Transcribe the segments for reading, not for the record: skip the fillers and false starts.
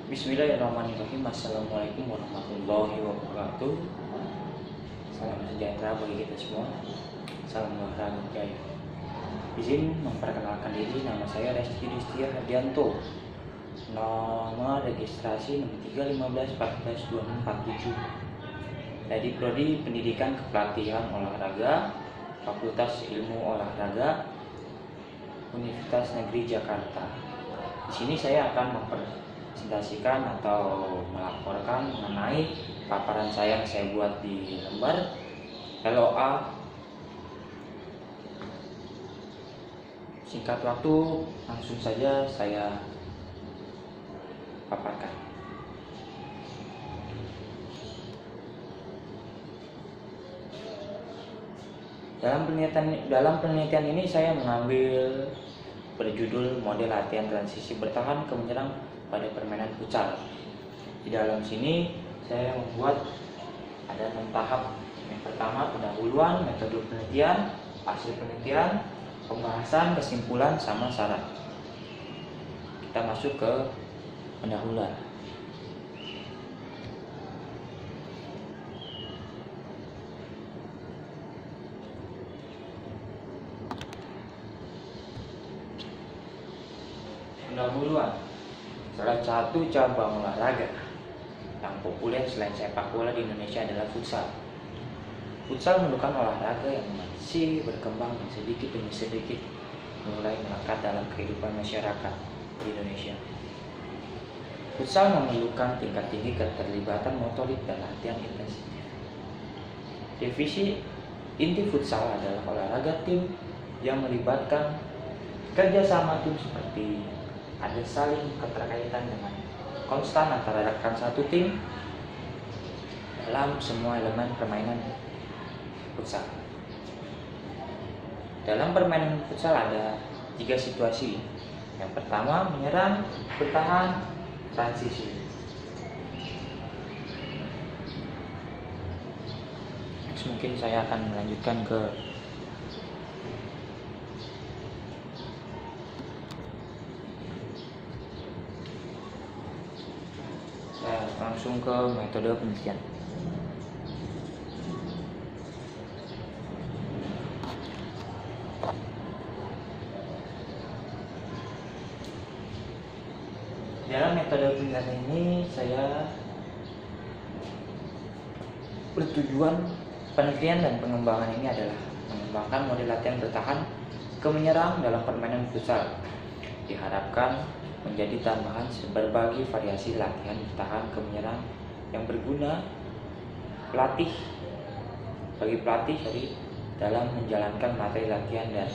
Bismillahirrahmanirrahim. Assalamualaikum warahmatullahi wabarakatuh. Salam sejahtera bagi kita semua. Salam olahraga jaya. Izin memperkenalkan diri, nama saya Reski Distia Hadianto. Nomor registrasi 6315142647. Dari Prodi Pendidikan Kepelatihan Olahraga, Fakultas Ilmu Olahraga, Universitas Negeri Jakarta. Di sini saya akan mempresentasikan atau melaporkan mengenai paparan saya yang saya buat di lembar LOA. Singkat waktu, langsung saja saya paparkan. Dalam penelitian ini saya mengambil berjudul model latihan transisi bertahan ke menyerang pada permainan futsal. Di dalam sini saya membuat ada 6 tahap. Yang pertama, pendahuluan, metode penelitian, hasil penelitian, pembahasan, kesimpulan, sama syarat. Kita masuk ke pendahuluan. Pendahuluan, salah satu cabang olahraga yang populer selain sepak bola di Indonesia adalah futsal. Futsal merupakan olahraga yang masih berkembang dan sedikit demi sedikit mulai melekat dalam kehidupan masyarakat di Indonesia. Futsal memerlukan tingkat tinggi keterlibatan motorik dan latihan intensif. Definisi inti futsal adalah olahraga tim yang melibatkan kerjasama tim, seperti ada saling keterkaitan dengan konstan antara rekan satu tim dalam semua elemen permainan futsal. Dalam permainan futsal ada 3 situasi. Yang pertama, menyerang, bertahan, transisi. Mungkin saya akan melanjutkan ke langsung ke metode penelitian. Dalam metode penelitian ini saya bertujuan penelitian dan pengembangan ini adalah mengembangkan model latihan bertahan ke menyerang dalam permainan futsal. Diharapkan menjadi tambahan berbagai variasi latihan bertahan ke menyerang yang berguna bagi pelatih dalam menjalankan materi latihan dan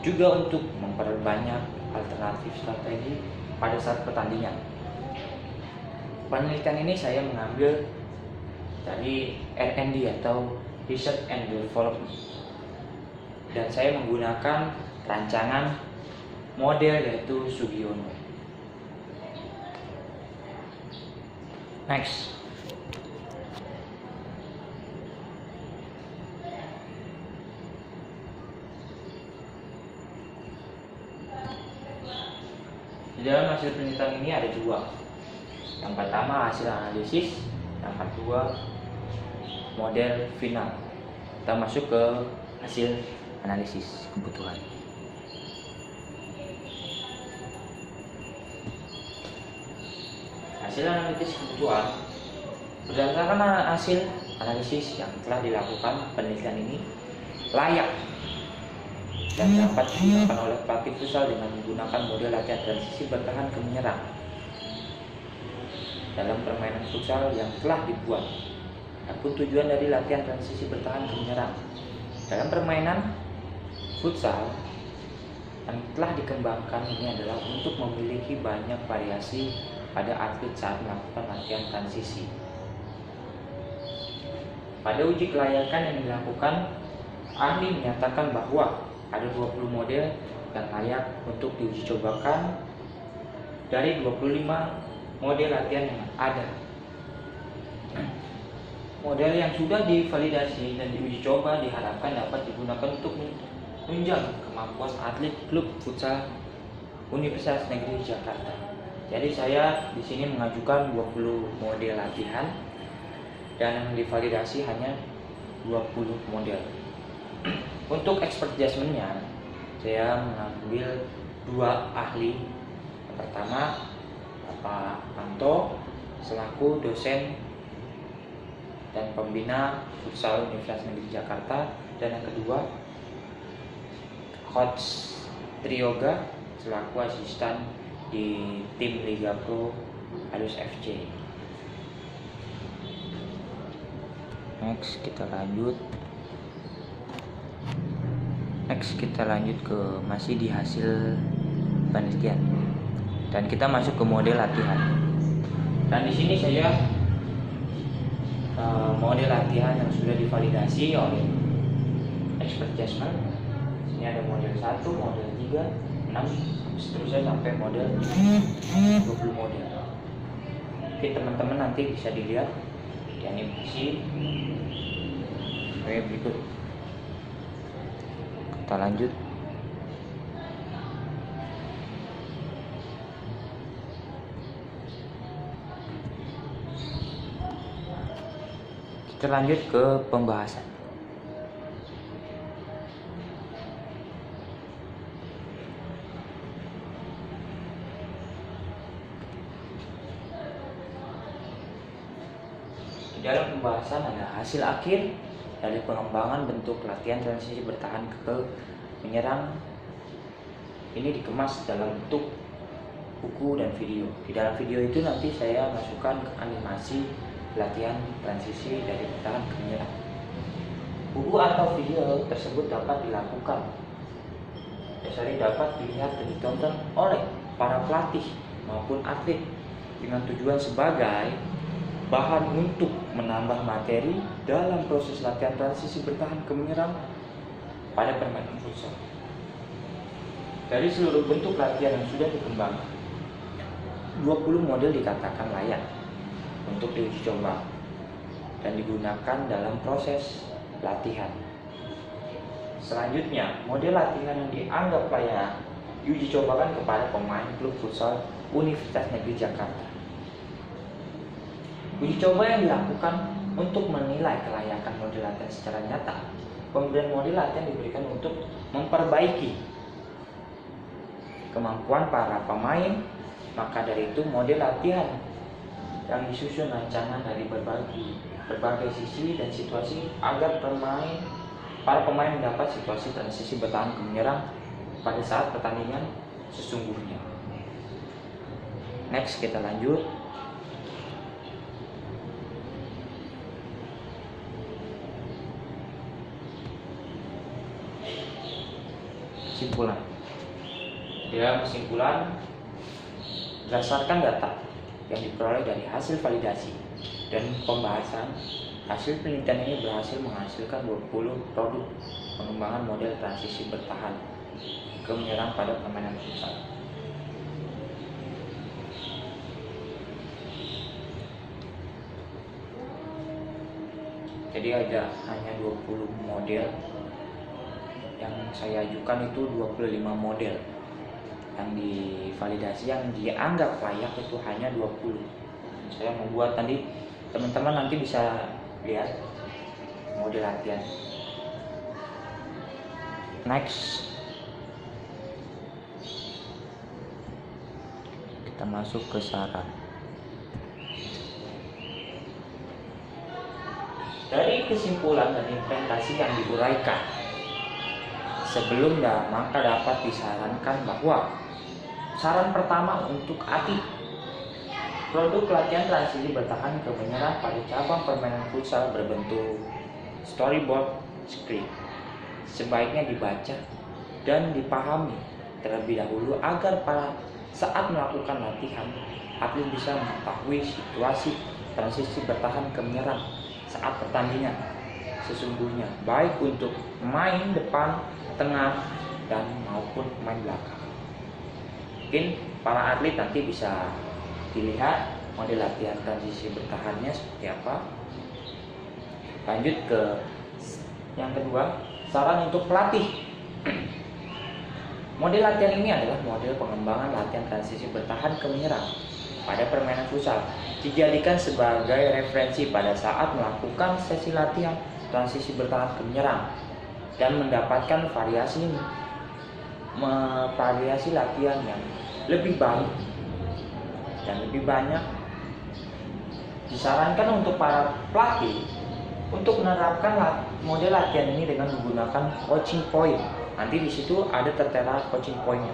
juga untuk memperbanyak alternatif strategi pada saat pertandingan. Penelitian ini saya mengambil dari R&D atau Research and Development, dan saya menggunakan rancangan model yaitu Sugiono. Next, di dalam hasil penelitian ini ada 2. Yang pertama hasil analisis, yang kedua model final. Kita masuk ke hasil analisis kebutuhan. Hasil analisis kebutuhan berdasarkan hasil analisis yang telah dilakukan, penelitian ini layak dan dapat digunakan oleh pelatih futsal dengan menggunakan model latihan transisi bertahan ke menyerang dalam permainan futsal yang telah dibuat. Adapun tujuan dari latihan transisi bertahan ke menyerang dalam permainan futsal yang telah dikembangkan ini adalah untuk memiliki banyak variasi pada atlet saat melakukan latihan transisi. Pada uji kelayakan yang dilakukan, ahli menyatakan bahwa ada 20 model yang layak untuk diuji cobakan dari 25 model latihan yang ada. Model yang sudah divalidasi dan diuji coba diharapkan dapat digunakan untuk menunjang kemampuan atlet klub futsal Universitas Negeri Jakarta. Jadi saya di sini mengajukan 20 model latihan dan yang divalidasi hanya 20 model. Untuk expert judgment-nya, saya mengambil 2 ahli. Yang pertama, Pak Anto selaku dosen dan pembina futsal Universitas Negeri Jakarta, dan yang kedua Coach Trioga selaku asisten di tim Liga Pro Halus FC. Next kita lanjut ke masih di hasil penelitian dan kita masuk ke model latihan. Dan di sini saya model latihan yang sudah divalidasi oleh expert judgment. Ini ada model 1, model 3, 6, seterusnya sampai model 20 model. Oke, teman-teman nanti bisa dilihat di animasi. Oke, berikut kita lanjut. Kita lanjut ke pembahasan. Di dalam pembahasan ada hasil akhir dari pengembangan bentuk latihan transisi bertahan ke menyerang. Ini dikemas dalam bentuk buku dan video. Di dalam video itu nanti saya masukkan ke animasi latihan transisi dari bertahan ke menyerang. Buku atau video tersebut dapat dilakukan, dapat dilihat dan ditonton oleh para pelatih maupun atlet dengan tujuan sebagai bahan untuk menambah materi dalam proses latihan transisi bertahan ke menyerang pada permainan futsal. Dari seluruh bentuk latihan yang sudah dikembangkan, 20 model dikatakan layak untuk diuji coba dan digunakan dalam proses latihan. Selanjutnya, model latihan yang dianggap layak diuji cobakan kepada pemain klub futsal Universitas Negeri Jakarta. Uji coba yang dilakukan untuk menilai kelayakan model latihan secara nyata. Pemberian model latihan diberikan untuk memperbaiki kemampuan para pemain. Maka dari itu model latihan yang disusun rancangan dari berbagai sisi dan situasi agar para pemain mendapat situasi transisi bertahan ke menyerang pada saat pertandingan sesungguhnya. Next kita lanjut. Kesimpulan. Dalam kesimpulan, berdasarkan data yang diperoleh dari hasil validasi dan pembahasan, hasil penelitian ini berhasil menghasilkan 20 produk pengembangan model transisi bertahan ke menyerang pada permainan futsal. Jadi ada hanya 20 model. Yang saya ajukan itu 25 model. Yang divalidasi yang dianggap layak itu hanya 20. Saya membuat tadi, teman-teman nanti bisa lihat model latihan. Next, kita masuk ke saran. Dari kesimpulan dan implementasi yang diuraikan sebelumnya, maka dapat disarankan bahwa saran pertama untuk atlet, produk latihan transisi bertahan ke menyerang pada cabang permainan futsal berbentuk storyboard script sebaiknya dibaca dan dipahami terlebih dahulu agar pada saat melakukan latihan atlet bisa mengetahui situasi transisi bertahan ke menyerang saat pertandingan sesungguhnya, baik untuk pemain depan, tengah, dan maupun pemain belakang. Mungkin para atlet nanti bisa dilihat model latihan transisi bertahannya seperti apa. Lanjut ke yang kedua, saran untuk pelatih. Model latihan ini adalah model pengembangan latihan transisi bertahan ke menyerang pada permainan futsal. Dijadikan sebagai referensi pada saat melakukan sesi latihan transisi bertahan ke menyerang dan mendapatkan variasi latihan yang lebih baik dan lebih banyak. Disarankan untuk para pelatih untuk menerapkan model latihan ini dengan menggunakan coaching point. Nanti di situ ada tertera coaching pointnya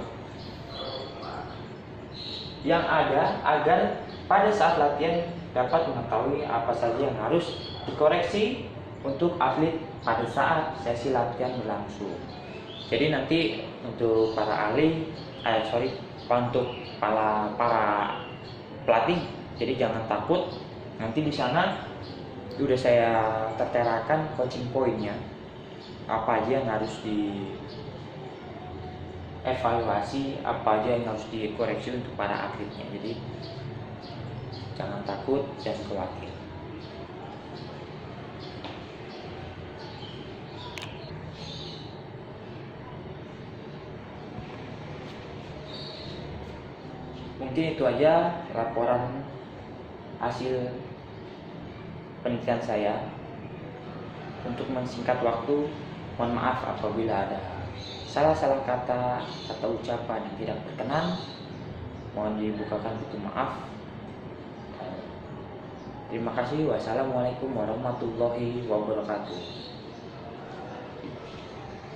yang ada agar pada saat latihan dapat mengetahui apa saja yang harus dikoreksi untuk atlet pada saat sesi latihan berlangsung. Jadi nanti untuk para untuk para pelatih, jadi jangan takut. Nanti di sana udah saya terterakan coaching pointnya, apa aja yang harus dievaluasi, apa aja yang harus dikoreksi untuk para atletnya. Jadi jangan takut dan khawatir. Mungkin itu aja laporan hasil penelitian saya. Untuk mensingkat waktu, mohon maaf apabila ada salah-salah kata atau ucapan yang tidak berkenan. Mohon dibukakan pintu maaf. Terima kasih. Wassalamualaikum warahmatullahi wabarakatuh.